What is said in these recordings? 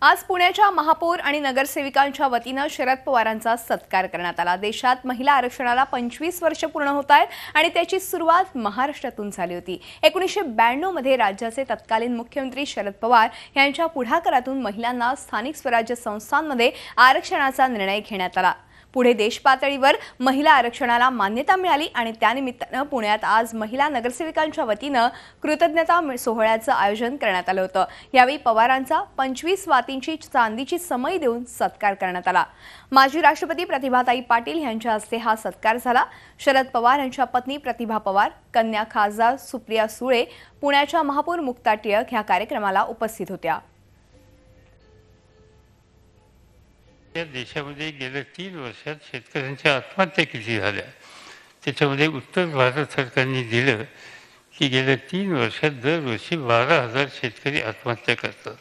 आज पुण्याच्या महापौर आणि नगरसेविकांच्या वतीने शरद पवारांचा सत्कार करण्यात आला। देशात महिला आरक्षणाला 25 वर्ष पूर्ण होत आहेत आणि त्याची सुरुवात महाराष्ट्रातून झाली होती। 1992 मध्ये राज्याचे तत्कालीन मुख्यमंत्री शरद पवार यांच्या पुढाकारातून महिलांना स्थानिक स्वराज्य संस्थांमध्ये आरक्षणाचा निर्णय घेण्यात आला। पुढे देशपातळीवर महिला आरक्षणाला मान्यता मिळाली आणि त्यानिमित्ताने पुण्यात आज महिला नगरसेविकांच्या वतीने कृतज्ञता सोहळ्याचे आयोजन करण्यात आले होते। यावेळी पवारांचा 25 वातींची चांदीची समई देऊन सत्कार करण्यात आला। माजी राष्ट्रपती प्रतिभाताई पाटील यांच्या हस्ते हा सत्कार झाला। शरद पवार यांच्या पत्नी प्रतिभा पवार, कन्या खासदार सुप्रिया सुळे, पुण्याच्या महापौर मुक्ता टिळक या कार्यक्रमाला उपस्थित होत्या। या देशामध्ये गेल्या 3 वर्षात शेतकऱ्यांच्या आत्महत्या किती झाल्या त्याच्यामध्ये उत्तर भारत सरकारने दिलं की गेल्या 3 वर्षात दरवर्षी 12,000 शेतकरी आत्महत्या करतात।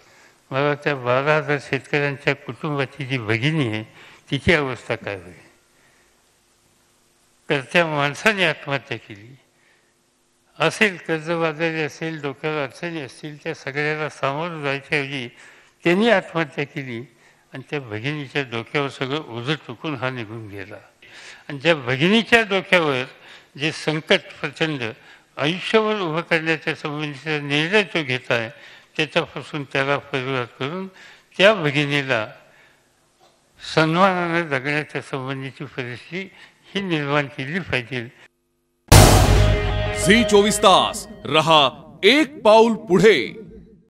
मला त्या 12,000 शेतकऱ्यांच्या कुटुंबाची जी भगिनी आहे तिची अवस्था काय होईल? कर्त्या माणसाने आत्महत्या केली असेल, कर्जबाजारी असेल, डोक्याला अडचणी असतील, त्या सगळ्याला सामोरं जायच्याऐवजी त्यांनी आत्महत्या केली आणि त्या भगिनीच्या डोक्यावर सगळं ओझं टुकून हा निघून गेला। आणि ज्या भगिनीच्या डोक्यावर जे संकट प्रचंड आयुष्यावर उभं करण्याच्या संबंधीचा निर्णय तो घेत आहे त्याच्यापासून त्याला परिवार करून त्या भगिनीला सन्मानाने जगण्याच्या संबंधीची परिस्थिती ही निर्माण केली पाहिजे। झी 24 तास रहा एक पाऊल पुढे।